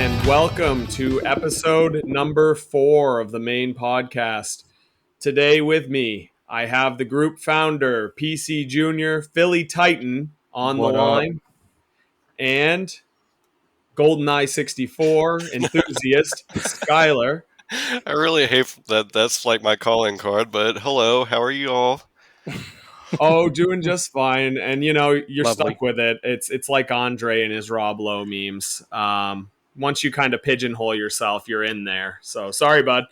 and welcome to episode number 4 of the Mayne podcast. Today with me, I have the group founder, PC Junior, Philly Titan on What the up? line, and GoldenEye 64 enthusiast, Skyler. I really hate that that's like my calling card, but hello, how are you all? Oh, doing just fine. And you're Lovely. stuck with it. It's like Andre and his Rob Lowe memes. Once you kind of pigeonhole yourself, you're in there. So sorry, bud.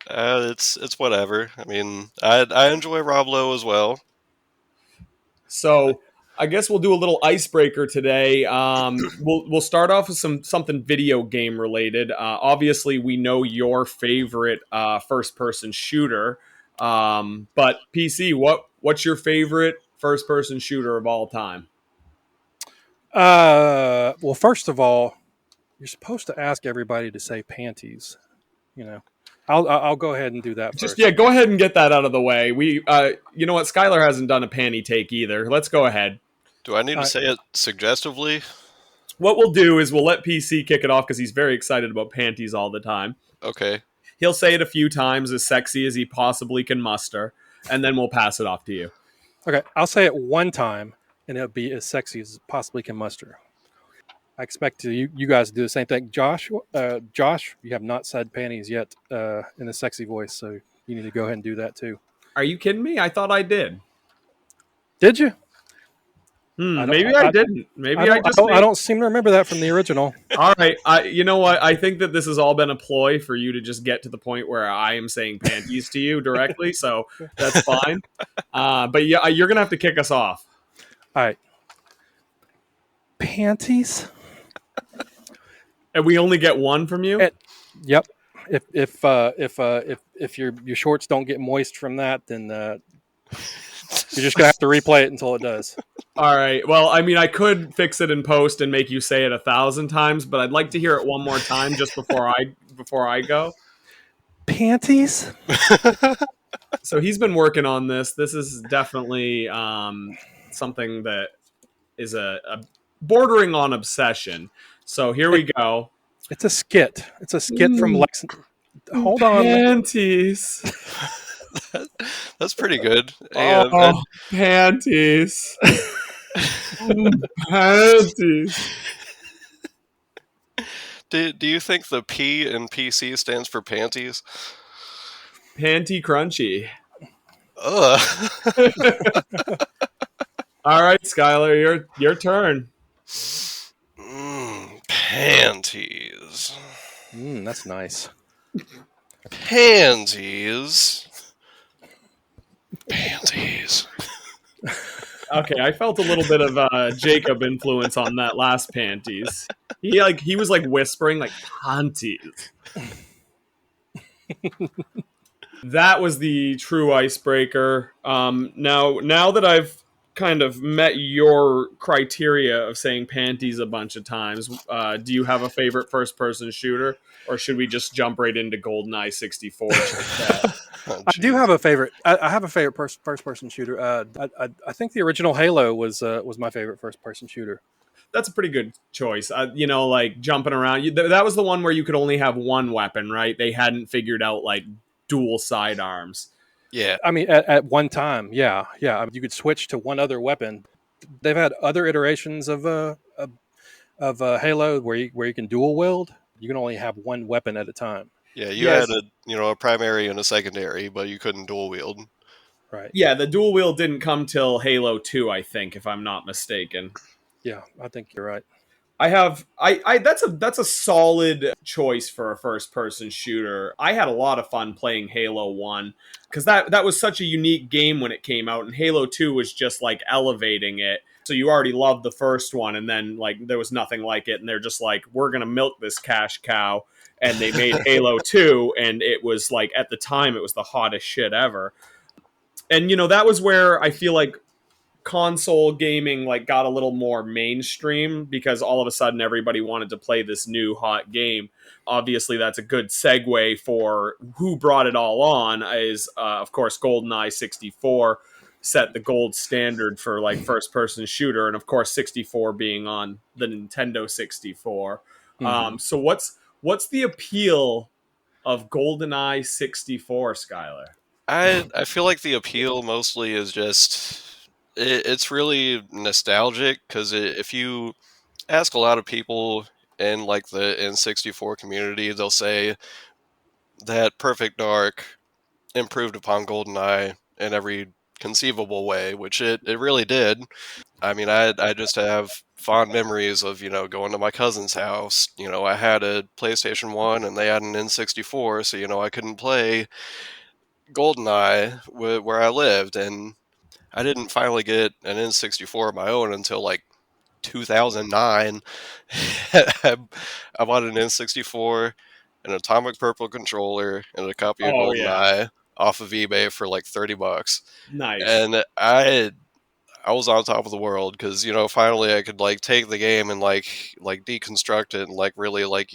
It's whatever. I mean, I enjoy Rob Lowe as well. So I guess we'll do a little icebreaker today. We'll start off with something video game related. Obviously, we know your favorite first person shooter, but PC, what's your favorite first person shooter of all time? Well, first of all, you're supposed to ask everybody to say panties. I'll go ahead and do that first. Go ahead and get that out of the way. You know what? Skyler hasn't done a panty take either. Let's go ahead. Do I need to say it suggestively? What we'll do is we'll let PC kick it off because he's very excited about panties all the time. Okay. He'll say it a few times, as sexy as he possibly can muster, and then we'll pass it off to you. Okay, I'll say it one time, and it'll be as sexy as it possibly can muster. I expect you guys to do the same thing. Josh, you have not said panties yet in a sexy voice, so you need to go ahead and do that too. Are you kidding me? I thought I did. Did you? Maybe I didn't. Maybe I don't seem to remember that from the original. All right. You know what? I think that this has all been a ploy for you to just get to the point where I am saying panties to you directly, so that's fine. But yeah, you're going to have to kick us off. All right. Panties? And we only get one from you? Yep. If your shorts don't get moist from that, then you're just gonna have to replay it until it does. All right. Well, I mean, I could fix it in post and make you say it 1,000 times, but I'd like to hear it one more time just before I go. Panties? So he's been working on this. This is definitely something that is a bordering on obsession. So here we go. It's a skit. It's a skit from Lexington. Hold on. Panties. That's pretty good. Panties. Panties. Do you think the P in PC stands for panties? Panty crunchy. Ugh. All right, Skyler, your turn. Panties. That's nice. Panties. Panties. Okay, I felt a little bit of Jacob influence on that last panties. He was like whispering like panties. That was the true icebreaker. Now that I've kind of met your criteria of saying panties a bunch of times, do you have a favorite first-person shooter, or should we just jump right into GoldenEye 64? I do have a favorite. I have a favorite first-person shooter. I think the original Halo was my favorite first-person shooter. That's a pretty good choice. Like jumping around. That was the one where you could only have one weapon, right? They hadn't figured out like dual sidearms. Yeah. I mean, at one time, yeah. You could switch to one other weapon. They've had other iterations of Halo where you can dual wield. You can only have one weapon at a time. Yeah, you had a primary and a secondary, but you couldn't dual wield. Right. Yeah, the dual wield didn't come till Halo 2, I think, if I'm not mistaken. Yeah, I think you're right. That's a solid choice for a first-person shooter. I had a lot of fun playing Halo 1 because that was such a unique game when it came out, and Halo 2 was just like elevating it. So you already loved the first one, and then like there was nothing like it, and they're just like, we're gonna milk this cash cow, and they made Halo 2, and it was like at the time it was the hottest shit ever. And that was where I feel like console gaming like got a little more mainstream because all of a sudden everybody wanted to play this new hot game. Obviously that's a good segue for who brought it all on is of course GoldenEye 64 set the gold standard for like first person shooter, and of course 64 being on the Nintendo 64. Mhm. So what's the appeal of GoldenEye 64, Skyler? I feel like the appeal mostly is just it's really nostalgic because if you ask a lot of people in like the N64 community, they'll say that Perfect Dark improved upon GoldenEye in every conceivable way, which it really did. I mean, I just have fond memories of, going to my cousin's house. I had a PlayStation 1 and they had an N64, so, I couldn't play GoldenEye where I lived. And I didn't finally get an N64 of my own until like 2009. I bought an N64, an Atomic Purple controller, and a copy of Oh yeah, GoldenEye off of eBay for like $30. nice. And I was on top of the world because finally I could like take the game and like deconstruct it and like really like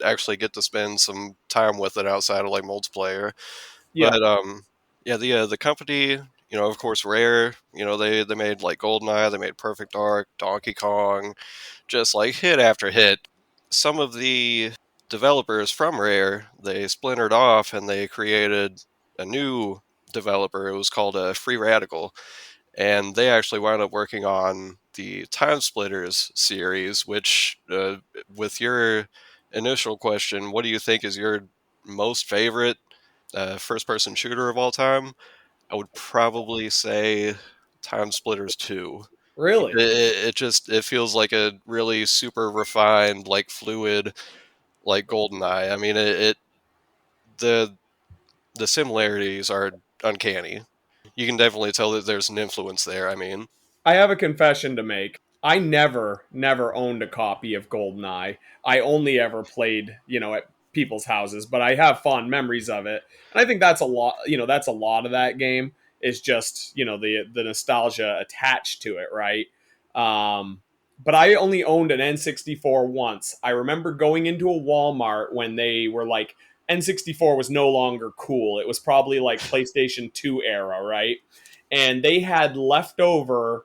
actually get to spend some time with it outside of like multiplayer. Yeah. But yeah, the company, of course, Rare, they made like GoldenEye, they made Perfect Dark, Donkey Kong, just like hit after hit. Some of the developers from Rare, they splintered off and they created a new developer. It was called Free Radical, and they actually wound up working on the Time Splitters series. Which, with your initial question, what do you think is your most favorite first-person shooter of all time? I would probably say Time Splitters 2. Really? It just it feels like a really super refined, like fluid, like GoldenEye. I mean, the the similarities are uncanny. You can definitely tell that there's an influence there. I mean, I have a confession to make. I never owned a copy of GoldenEye. I only ever played, at people's houses, but I have fond memories of it. And I think that's a lot, that's a lot of that game is just, the nostalgia attached to it, right? But I only owned an N64 once. I remember going into a Walmart when they were like N64 was no longer cool. It was probably like PlayStation 2 era, right? And they had leftover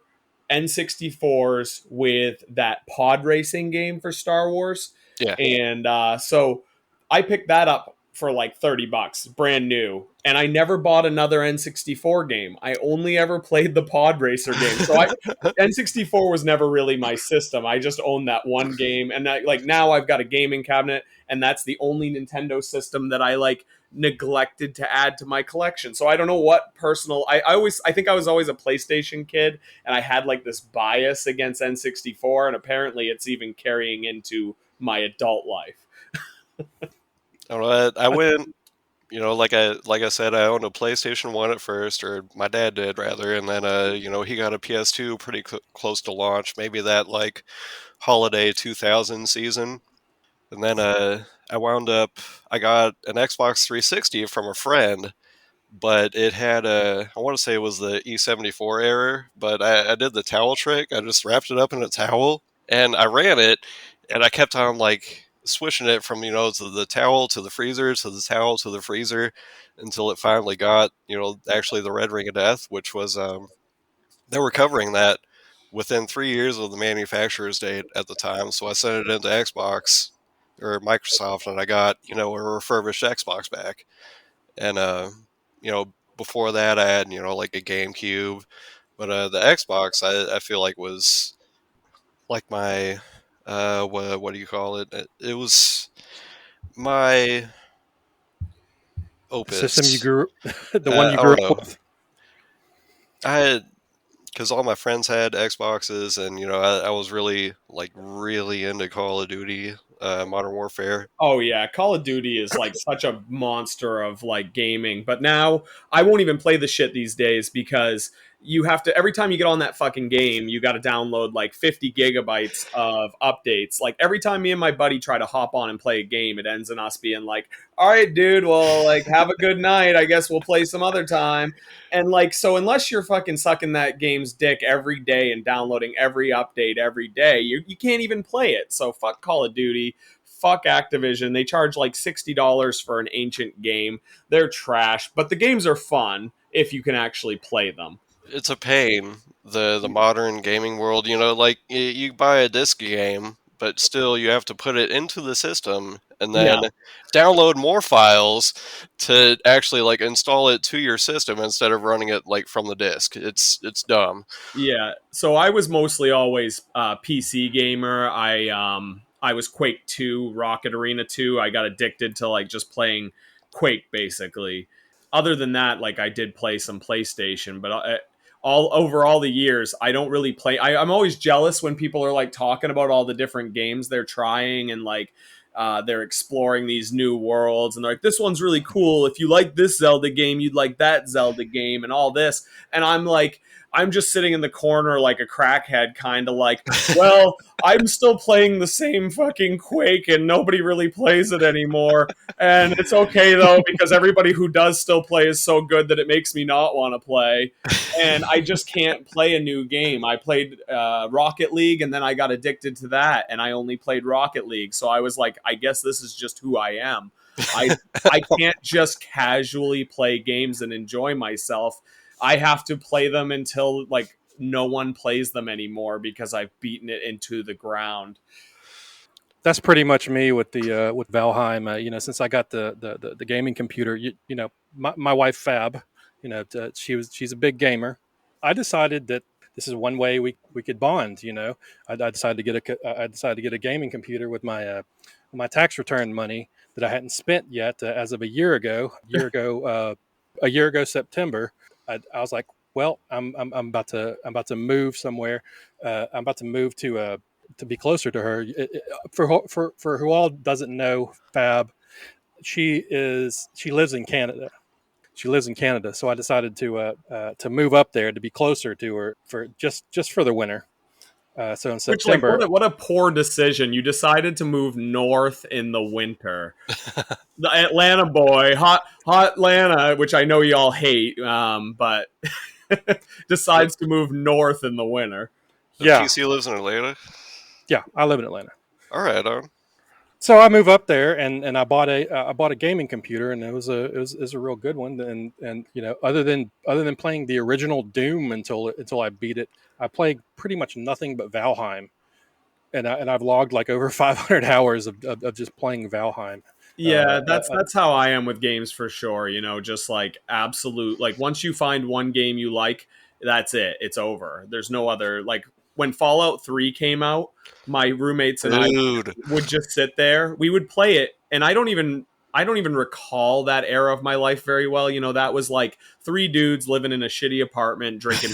N64s with that pod racing game for Star Wars. yeah. And so I picked that up for like $30, brand new. And I never bought another N64 game. I only ever played the pod racer game. So N64 was never really my system. I just owned that one game. And like now I've got a gaming cabinet, and that's the only Nintendo system that I like neglected to add to my collection. So I don't know what personal I think I was always a PlayStation kid, and I had like this bias against N64, and apparently it's even carrying into my adult life. I don't know. I went, like I said, I owned a PlayStation 1 at first, or my dad did rather, and then he got a PS2 pretty close to launch, maybe that like holiday 2000 season. And then I got an Xbox 360 from a friend, but it had I want to say it was the E74 error, but I did the towel trick. I just wrapped it up in a towel and I ran it, and I kept on like switching it from to the towel to the freezer to the towel to the freezer until it finally got actually the red ring of death, which was they were covering that within 3 years of the manufacturer's date at the time. So I sent it into Xbox or Microsoft, and I got a refurbished Xbox back. And before that, I had like a GameCube, but the Xbox I feel like was like my what do you call it? It was my The system you opus. grew, the one you I grew don't up know. with. I had because all my friends had Xboxes, and I was really into Call of Duty, Modern Warfare. Oh yeah, Call of Duty is like such a monster of like gaming. But now I won't even play the shit these days because you have to every time you get on that fucking game, you got to download like 50 gigabytes of updates. Like every time me and my buddy try to hop on and play a game, it ends in us being like, "All right, dude, well, like have a good night. I guess we'll play some other time." And like so unless you're fucking sucking that game's dick every day and downloading every update every day, you can't even play it. So fuck Call of Duty. Fuck Activision. They charge like $60 for an ancient game. They're trash, but the games are fun if you can actually play them. It's a pain, the modern gaming world. Like you buy a disc game, but still you have to put it into the system and Yeah. then download more files to actually like install it to your system instead of running it like from the disk. It's dumb. Yeah, so I was mostly always PC gamer. I was Quake 2, Rocket Arena 2. I got addicted to like just playing Quake basically. Other than that, like I did play some PlayStation, but all over all the years, I don't really play. I'm always jealous when people are like talking about all the different games they're trying and like they're exploring these new worlds and they're like, this one's really cool. If you like this Zelda game, you'd like that Zelda game and all this. And I'm like, I'm just sitting in the corner like a crackhead, kind of like, well, I'm still playing the same fucking Quake and nobody really plays it anymore. And it's okay though, because everybody who does still play is so good that it makes me not want to play. And I just can't play a new game. I played Rocket League and then I got addicted to that and I only played Rocket League. So I was like, I guess this is just who I am. I can't just casually play games and enjoy myself. I have to play them until like no one plays them anymore because I've beaten it into the ground. That's pretty much me with the with Valheim. Since I got the gaming computer, my wife Fab, she's a big gamer. I decided that this is one way we could bond. I decided to get a gaming computer with my tax return money that I hadn't spent yet as of a year ago. A year ago September, I was like, well, I'm about to move somewhere. I'm about to move to be closer to her. For who all doesn't know Fab, she lives in Canada. She lives in Canada, so I decided to move up there to be closer to her for just for the winter. So in Which, like, September, what a poor decision. You decided to move north in the winter. The Atlanta boy, hot Atlanta, which I know y'all hate, but decides to move north in the winter. The yeah, PC lives in Atlanta. yeah, I live in Atlanta. All right, on. So I move up there and I bought a gaming computer and it was a real good one and other than playing the original Doom until I beat it, I played pretty much nothing but Valheim and I've logged like over 500 hours of just playing Valheim. Yeah, that's how I am with games for sure. Just like absolute, like once you find one game you like, that's it. It's over. There's no other. Like when Fallout 3 came out, my roommates and I Dude. would just sit there. We would play it, and I don't even recall that era of my life very well. That was like three dudes living in a shitty apartment, drinking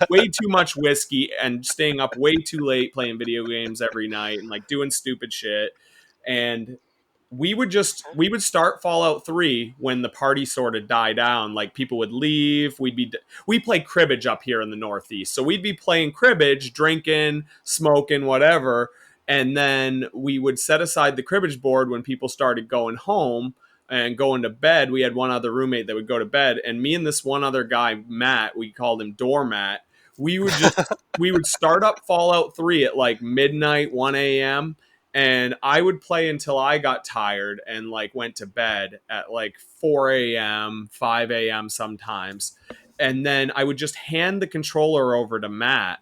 way too much whiskey and staying up way too late playing video games every night and like doing stupid shit. And we would start Fallout 3 when the party sort of died down. Like people would leave. We play cribbage up here in the Northeast. So we'd be playing cribbage, drinking, smoking, whatever. And then we would set aside the cribbage board when people started going home and going to bed. We had one other roommate that would go to bed, and me and this one other guy, Matt, we called him Doormat. We would start up Fallout 3 at like midnight, 1 a.m., and I would play until I got tired and like went to bed at like 4 a.m., 5 a.m. sometimes. And then I would just hand the controller over to Matt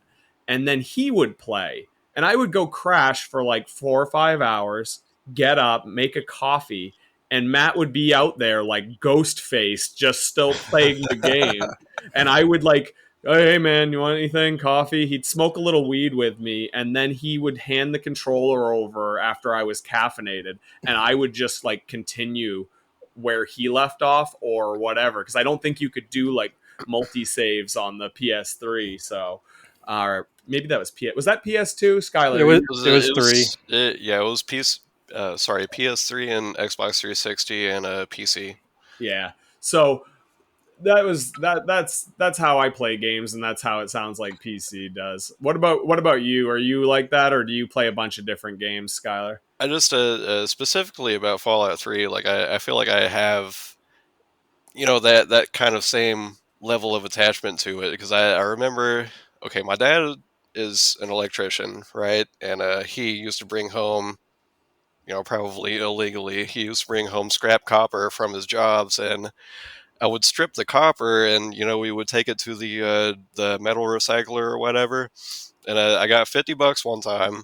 and then he would play. And I would go crash for like 4 or 5 hours, get up, make a coffee, and Matt would be out there like ghost faced, just still playing the game. And I would like, oh, hey man, you want anything? Coffee? He'd smoke a little weed with me, and then he would hand the controller over after I was caffeinated, and I would just like continue where he left off or whatever, because I don't think you could do like multi saves on the PS3. So, or maybe that was was that PS2? Skyler, it was three. It was PS3 and Xbox 360 and a PC. yeah. So that's how I play games, and that's how it sounds like PC does. What about you? Are you like that, or do you play a bunch of different games, Skyler? I just specifically about Fallout 3, like I feel like I have that kind of same level of attachment to it because I remember, okay, my dad is an electrician, right? And he used to bring home, probably illegally, he used to bring home scrap copper from his jobs, and I would strip the copper, and we would take it to the metal recycler or whatever. And I got $50 one time,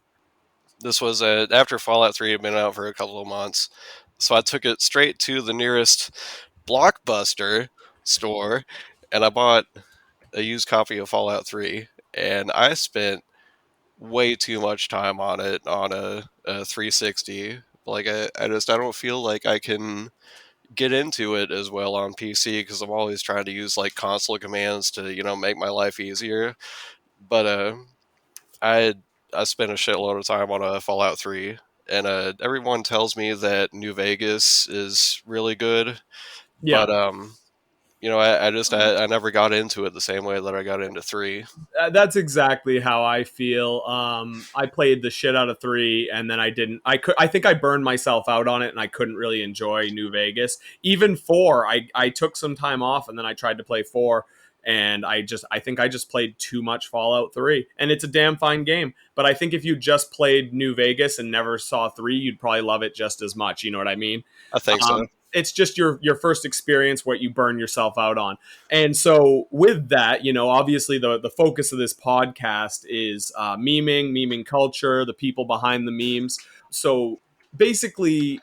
This was after Fallout 3 had been out for a couple of months. So I took it straight to the nearest Blockbuster store and I bought a used copy of Fallout 3. And I spent way too much time on it on a 360. Like, I don't feel like I can get into it as well on PC because I'm always trying to use like console commands to, make my life easier. But I I spent a shitload of time on a Fallout 3, and everyone tells me that New Vegas is really good, Yeah. but I never got into it the same way that I got into 3. That's exactly how I feel. I played the shit out of 3, and then I didn't. I think I burned myself out on it, and I couldn't really enjoy New Vegas. Even 4, I took some time off, and then I tried to play 4, and I think I just played too much Fallout 3, and it's a damn fine game. But I think if you just played New Vegas and never saw 3, you'd probably love it just as much. You know what I mean? I think so. It's just your first experience, what you burn yourself out on. And so with that, obviously the focus of this podcast is meming culture, the people behind the memes. So basically,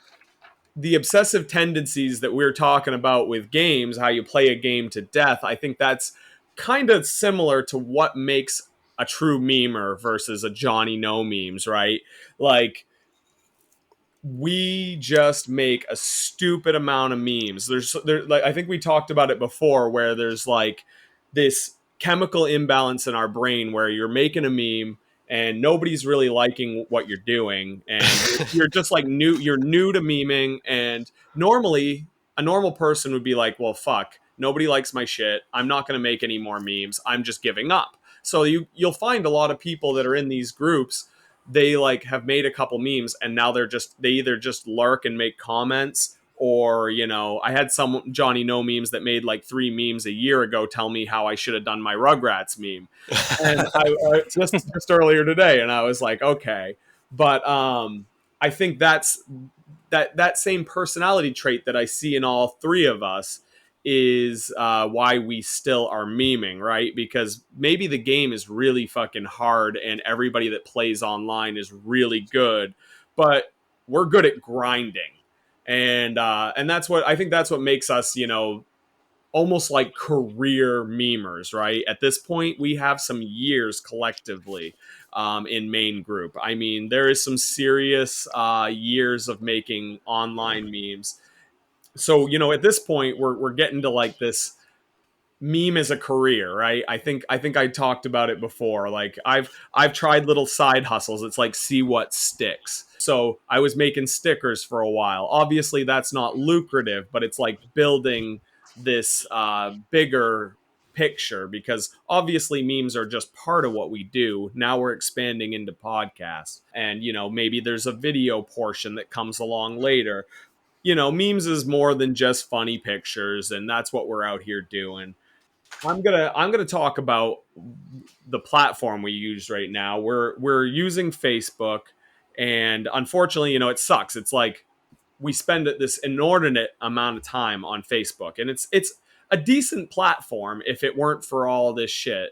the obsessive tendencies that we're talking about with games, how you play a game to death, I think that's kind of similar to what makes a true memer versus a Johnny No memes, right? Like, we just make a stupid amount of memes. There, like, I think we talked about it before, where there's like this chemical imbalance in our brain where you're making a meme and nobody's really liking what you're doing, and you're just like you're new to meming, and normally a normal person would be like, well, fuck, nobody likes my shit, I'm not going to make any more memes, I'm just giving up. So you'll find a lot of people that are in these groups, they like have made a couple memes and now they either just lurk and make comments, or I had some Johnny No memes that made like 3 memes a year ago tell me how I should have done my Rugrats meme, and I just earlier today, and I was like, okay. But I think that same personality trait that I see in all 3 of us is why we still are memeing, right? Because maybe the game is really fucking hard and everybody that plays online is really good, but we're good at grinding, and that's what I think, that's what makes us, almost like career memers, right? At this point, we have some years collectively in Mayne Group. I mean, there is some serious years of making online memes. So, at this point, we're getting to like this meme as a career, right? I think I talked about it before. Like, I've tried little side hustles. It's like, see what sticks. So I was making stickers for a while. Obviously that's not lucrative, but it's like building this bigger picture, because obviously memes are just part of what we do. Now we're expanding into podcasts, and maybe there's a video portion that comes along later. Memes is more than just funny pictures, and that's what we're out here doing. I'm gonna talk about the platform we use right now. We're using Facebook, and unfortunately, it sucks. It's like we spend this inordinate amount of time on Facebook, and it's a decent platform if it weren't for all this shit.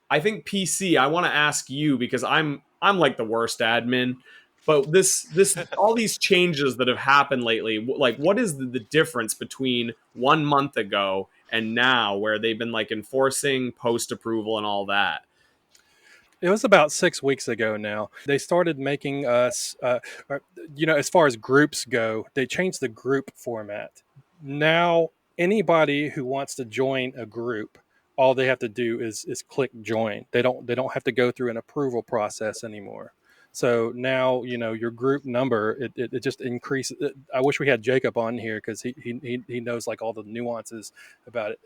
I think PC. I want to ask you, because I'm like the worst admin, but this all these changes that have happened lately, like, what is the difference between 1 month ago and now, where they've been like enforcing post approval and all that? It was about 6 weeks ago now. They started making us, as far as groups go, they changed the group format. Now, anybody who wants to join a group, all they have to do is click join. They don't have to go through an approval process anymore. So now, your group number, it just increases. I wish we had Jacob on here, because he knows like all the nuances about it.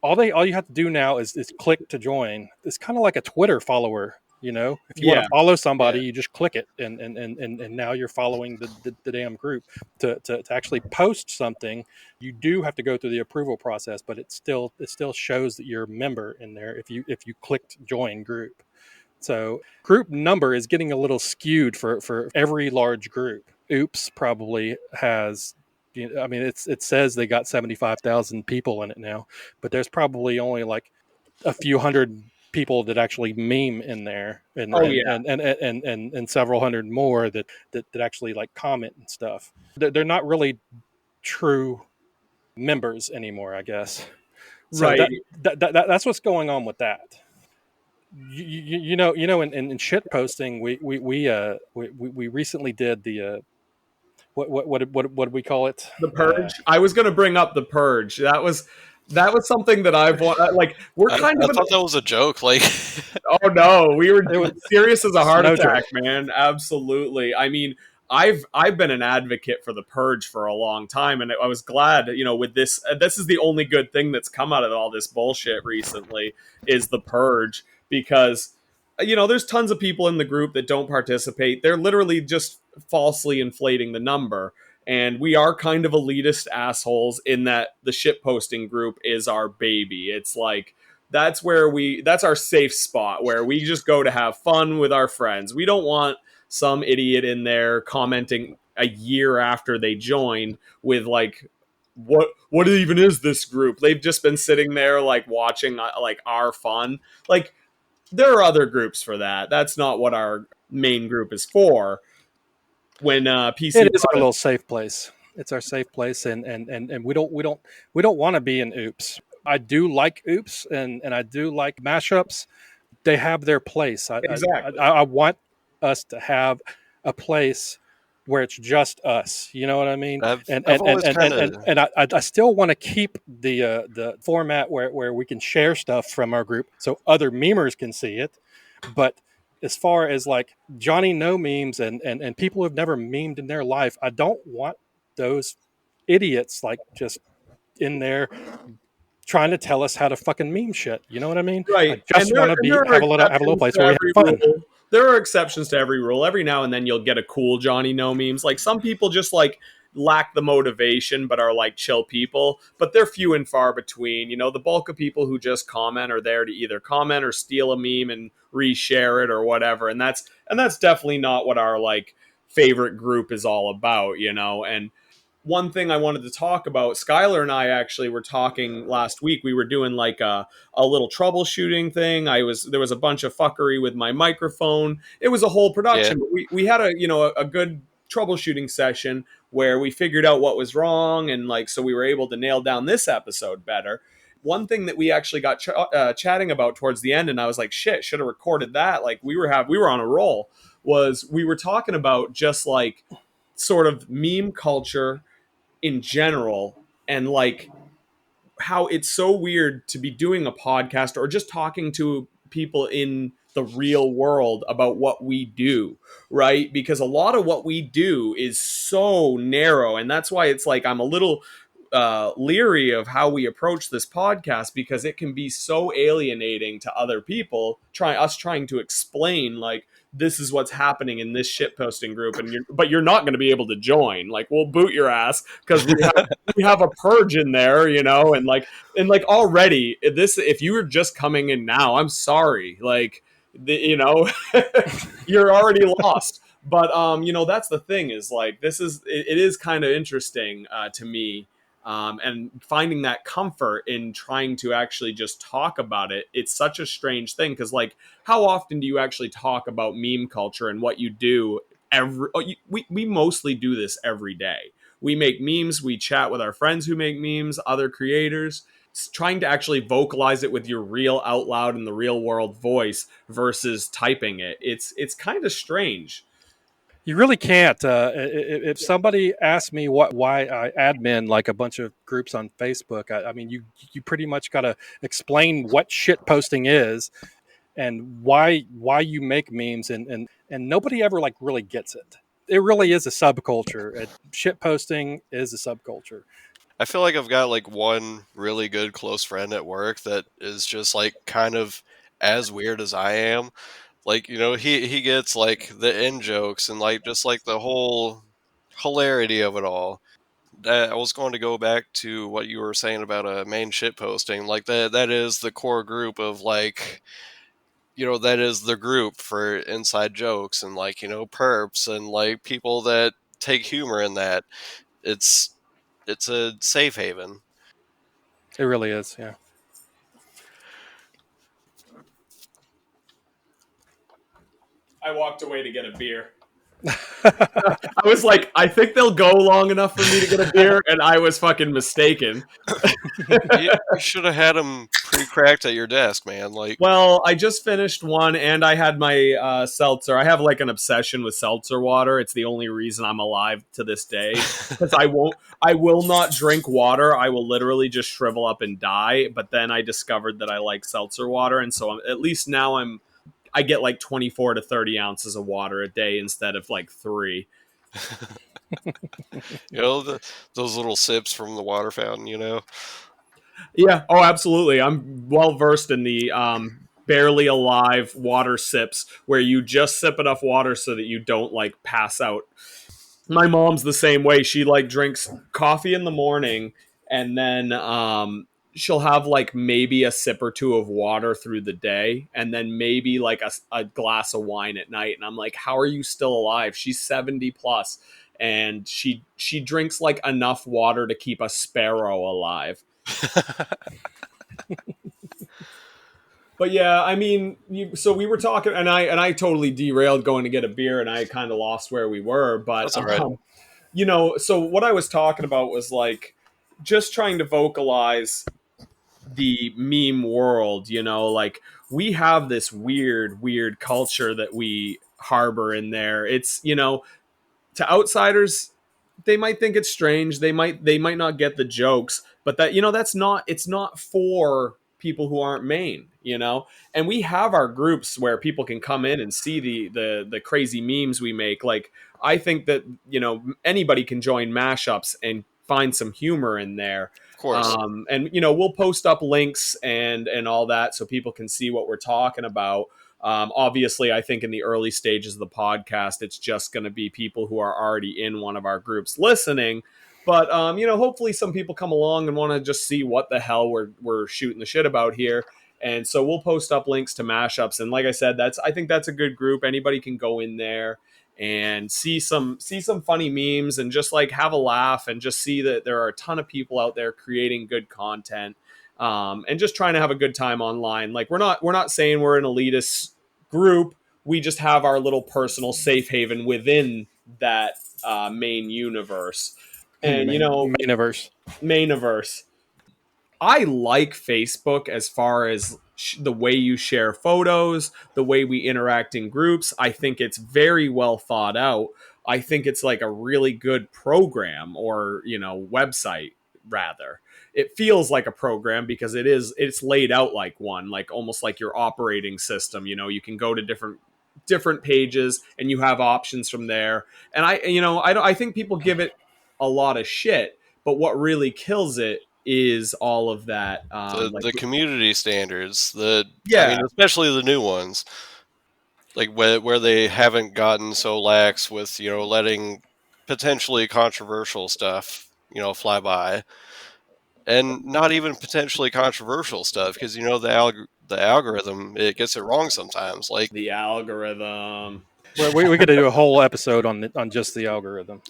All you have to do now is click to join. It's kind of like a Twitter follower. If you want Yeah, to follow somebody, yeah, you just click it, and now you're following the damn group. To actually post something, you do have to go through the approval process, but it still shows that you're a member in there if you clicked join group. So group number is getting a little skewed for every large group. Oops probably has, I mean, it says they got 75,000 people in it now, but there's probably only like a few hundred people that actually meme in there, and Oh, and, yeah. and several hundred more that actually like comment and stuff. They're not really true members anymore, I guess. So Right. that's what's going on with that. In shit posting, we recently did the what do we call it? The Purge. I was going to bring up the Purge. That was something that like we're I kind of thought that was a joke. Like, oh no, we were It was serious as a heart no attack, joke. man. Absolutely. I mean, I've been an advocate for the Purge for a long time, and I was glad, with this. This is the only good thing that's come out of all this bullshit recently is the Purge, because there's tons of people in the group that don't participate. They're literally just falsely inflating the number. And we are kind of elitist assholes in that the shitposting group is our baby. It's like that's our safe spot where we just go to have fun with our friends. We don't want some idiot in there commenting a year after they joined with like, what even is this group? They've just been sitting there like watching like our fun. Like, there are other groups for that. That's not what our main group is for. When PC It is our brought little safe place. It's our safe place, and we don't want to be in Oops. I do like Oops, and I do like Mashups. They have their place. exactly. I want us to have a place where it's just us. You know what I mean? And I've and and always and kind and, of. and, and I still want to keep the format where we can share stuff from our group so other memers can see it. But as far as like Johnny No memes and people who've never memed in their life, I don't want those idiots like just in there trying to tell us how to fucking meme shit. You know what I mean? I Right. And just want to there be are have a little exceptions place to where we every have fun. rule. There are exceptions to every rule. Every now and then you'll get a cool Johnny No memes. Like, some people just like lack the motivation but are like chill people, but they're few and far between. The bulk of people who just comment are there to either comment or steal a meme and reshare it or whatever. And that's definitely not what our like favorite group is all about. And one thing I wanted to talk about, Skyler and I actually were talking last week. We were doing like a little troubleshooting thing. There was a bunch of fuckery with my microphone. It was a whole Yeah. production. But we had a good troubleshooting session where we figured out what was wrong, and like so we were able to nail down this episode better. One thing that we actually got chatting about towards the end, and I was like, shit, should have recorded that. Like, we were on a roll. Was we were talking about just like sort of meme culture in general, and like how it's so weird to be doing a podcast or just talking to people in the real world about what we do, right? Because a lot of what we do is so narrow, and that's why it's like I'm a little leery of how we approach this podcast, because it can be so alienating to other people trying to explain like, this is what's happening in this shit posting group, and you're not going to be able to join. Like, we'll boot your ass because we have a purge in there, and like already this, if you were just coming in now, I'm sorry, like, you're already lost. But that's the thing, is like, it is kind of interesting to me, and finding that comfort in trying to actually just talk about it. It's such a strange thing, because like, how often do you actually talk about meme culture and what you do we mostly do this every day. We make memes, we chat with our friends who make memes, other creators. Trying to actually vocalize it with your real out loud in the real world voice versus typing it. It's kind of strange. You really can't. If somebody asks me why I admin like a bunch of groups on Facebook, I mean, you pretty much got to explain what shit posting is and why you make memes, and nobody ever like really gets it. It really is a subculture. Shit posting is a subculture. I feel like I've got like one really good close friend at work that is just like kind of as weird as I am. Like, he gets like the in jokes and like just like the whole hilarity of it all. I was going to go back to what you were saying about main shit posting. Like, that is the core group of like, that is the group for inside jokes and like, perps and like people that take humor in that. It's a safe haven. It really is. Yeah. I walked away to get a beer. I was like, I think they'll go long enough for me to get a beer, and I was fucking mistaken. You should have had them pre-cracked at your desk, man. Like, Well, I just finished one, and I had my seltzer. I have like an obsession with seltzer water. It's the only reason I'm alive to this day. Because I will not drink water. I will literally just shrivel up and die. But then I discovered that I like seltzer water, and so at least now I get like 24 to 30 ounces of water a day instead of like 3. those little sips from the water fountain, Yeah. Oh, absolutely. I'm well versed in the barely alive water sips where you just sip enough water so that you don't like pass out. My mom's the same way. She like drinks coffee in the morning and then she'll have like maybe a sip or two of water through the day and then maybe like a glass of wine at night. And I'm like, how are you still alive? She's 70 plus and she drinks like enough water to keep a sparrow alive. But yeah, I mean, so we were talking, and I totally derailed going to get a beer, and I kind of lost where we were. But That's all right. so what I was talking about was like just trying to vocalize the meme world. Like we have this weird culture that we harbor in there. It's to outsiders, they might think it's strange. They might not get the jokes, but it's not for people who aren't Maine. And we have our groups where people can come in and see the crazy memes we make. Like I think that anybody can join Mashups and find some humor in there. Of course. And we'll post up links and all that so people can see what we're talking about. Obviously, I think in the early stages of the podcast, it's just going to be people who are already in one of our groups listening. But hopefully, some people come along and want to just see what the hell we're shooting the shit about here. And so we'll post up links to Mashups. And like I said, I think that's a good group. Anybody can go in there and see some funny memes and just like have a laugh and just see that there are a ton of people out there creating good content. And just trying to have a good time online. Like we're not saying we're an elitist group. We just have our little personal safe haven within that main universe. And Maineverse. I like Facebook as far as the way you share photos, the way we interact in groups. I think it's very well thought out. I think it's like a really good program or website rather. It feels like a program because it's laid out like one, like almost like your operating system. You can go to different pages and you have options from there. And I think people give it a lot of shit, but what really kills it is all of that The community standards, yeah, especially the new ones, like where they haven't gotten so lax with letting potentially controversial stuff fly by. And not even potentially controversial stuff, because the algorithm, it gets it wrong sometimes. Like the algorithm. Well, we could do a whole episode on just the algorithm.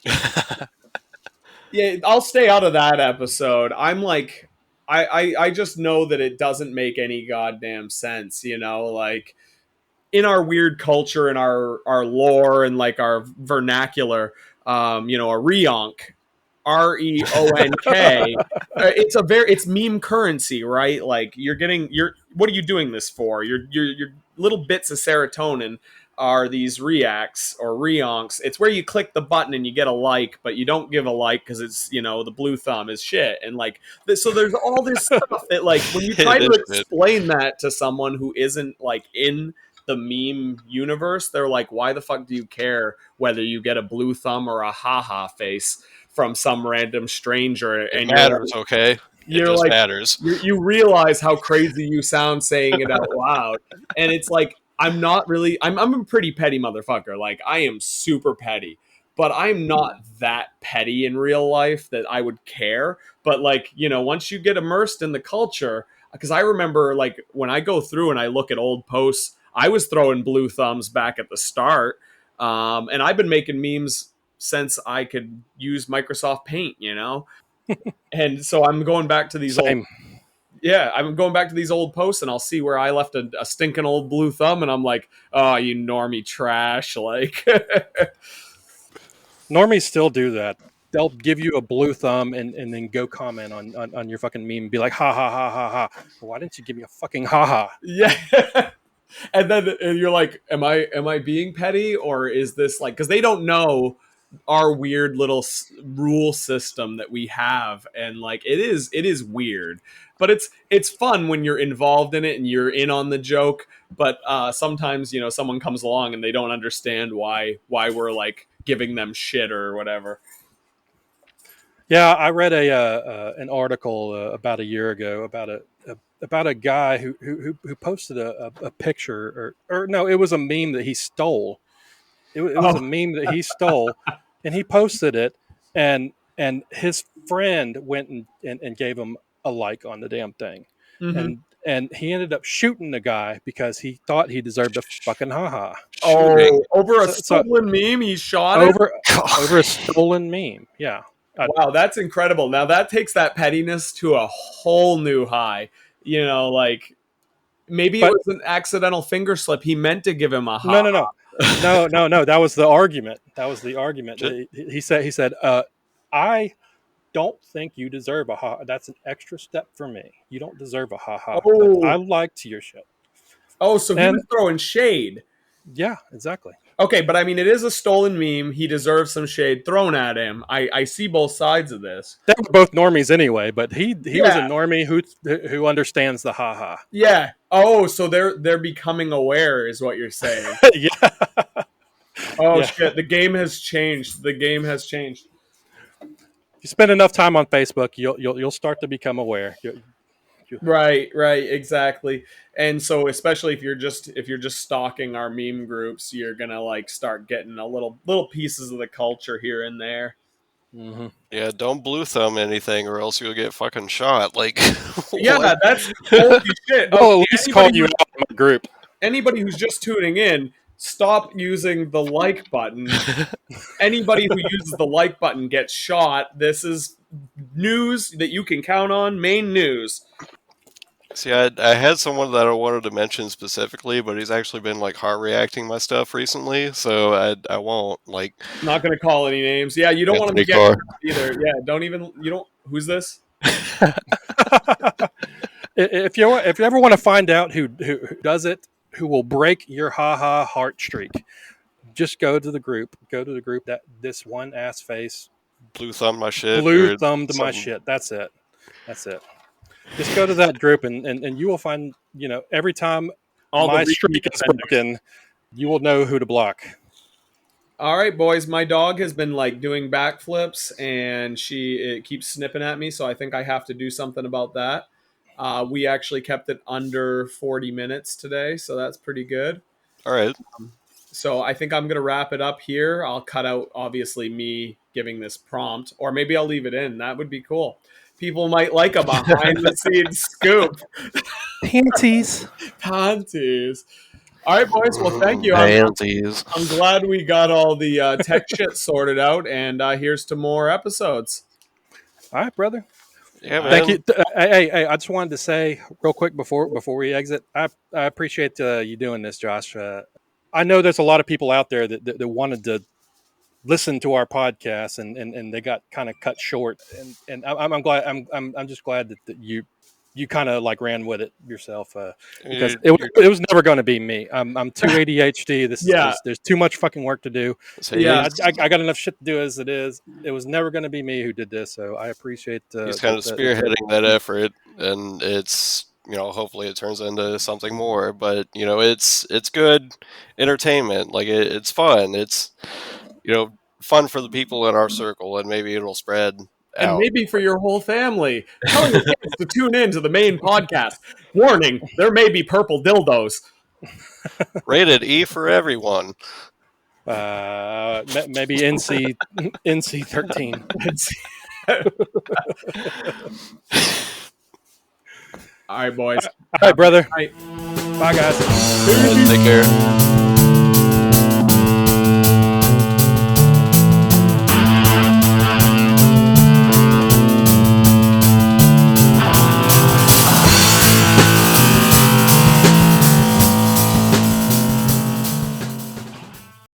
Yeah, I'll stay out of that episode. I'm like, I just know that it doesn't make any goddamn sense. Like in our weird culture and our lore and like our vernacular, a reonk. REONK. It's meme currency, right? Like what are you doing this for? Your little bits of serotonin are these reacts or reonks. It's where you click the button and you get a like, but you don't give a like because it's the blue thumb is shit. And like so there's all this stuff that like when you try to explain that to someone who isn't like in the meme universe, they're like, why the fuck do you care whether you get a blue thumb or a haha face from some random stranger? And it matters, okay? It just matters. You realize how crazy you sound saying it out loud. And it's like, I'm a pretty petty motherfucker. Like I am super petty, but I'm not that petty in real life that I would care. But like, once you get immersed in the culture, because I remember like when I go through and I look at old posts, I was throwing blue thumbs back at the start. And I've been making memes since I could use Microsoft Paint, And so I'm going back to these Same. Yeah, I'm going back to these old posts and I'll see where I left a stinking old blue thumb, and I'm like, oh, you normie trash. Like, Normies still do that. They'll give you a blue thumb and then go comment on your fucking meme and be like, ha ha ha ha ha. Why didn't you give me a fucking ha ha? yeah. And then you're like, am I being petty, or is this like, because they don't know our weird little rule system that we have, and like it is weird, but it's fun when you're involved in it and you're in on the joke. But sometimes someone comes along and they don't understand why we're like giving them shit or whatever. Yeah, I read an article about a year ago about a guy who posted a picture, or no, it was a meme that he stole. It was a meme that he stole, and he posted it, and his friend went and gave him a like on the damn thing, Mm-hmm. and he ended up shooting the guy because he thought he deserved a fucking haha. Oh, over a So stolen meme, he shot it. Over a stolen meme. Yeah. Wow, that's incredible. Now that takes that pettiness to a whole new high. Like maybe it was an accidental finger slip. He meant to give him a ha. No. That was the argument. He said, I don't think you deserve a ha. That's an extra step for me. You don't deserve a ha ha. Oh. I liked your shit. Oh, so he was throwing shade. Yeah, exactly. Okay, but I mean, it is a stolen meme. He deserves some shade thrown at him. I see both sides of this. They were both normies anyway, but he was a normie who understands the ha ha. Yeah. Oh, so they're becoming aware, is what you're saying. Yeah. Oh shit! The game has changed. The game has changed. You spend enough time on Facebook, you'll start to become aware. Right, exactly. And so, especially if you're just stalking our meme groups, you're gonna like start getting a little pieces of the culture here and there. Mm-hmm. Yeah, don't blue thumb anything, or else you'll get fucking shot. Like, yeah, that's holy shit. Oh, at least call you out in my group. Anybody who's just tuning in, stop using the like button. Anybody who uses the like button gets shot. This is news that you can count on. Maine news. See, I had someone that I wanted to mention specifically, but he's actually been like heart reacting my stuff recently, so I won't like. Not going to call any names. Yeah, you don't want to get either. Yeah, don't even. You don't. Who's this? If you ever want to find out who does it, who will break your ha heart streak, just go to the group. Go to the group that this one ass face blue thumbed my shit. Blue thumbed my shit. That's it. Just go to that group and you will find, every time my streak is broken, you will know who to block. All right, boys. My dog has been like doing backflips and it keeps snipping at me. So I think I have to do something about that. We actually kept it under 40 minutes today. So that's pretty good. All right. So I think I'm going to wrap it up here. I'll cut out, obviously, me giving this prompt, or maybe I'll leave it in. That would be cool. People might like a behind-the-scenes scoop. Panties. All right, boys. Well, thank you. I'm glad we got all the tech shit sorted out, and here's to more episodes. All right, brother. Yeah, man. Thank you. Hey, I just wanted to say real quick before we exit, I appreciate you doing this, Josh. I know there's a lot of people out there that wanted to listen to our podcast and they got kind of cut short, and I'm glad. I'm just glad that you kind of like ran with it yourself, because it was never going to be me. I'm too ADHD. There's too much fucking work to do. So I got enough shit to do as it is. It was never going to be me who did this, so I appreciate. He's kind of spearheading that effort, and it's. Hopefully it turns into something more, but it's good entertainment. Like it's fun. It's fun for the people in our circle, and maybe it'll spread and out. Maybe for your whole family. Tell your kids to tune in to the Mayne podcast. Warning: there may be purple dildos. Rated E for everyone. Maybe NC 13. All right, boys. All right, brother. All right. Bye, guys. Take care.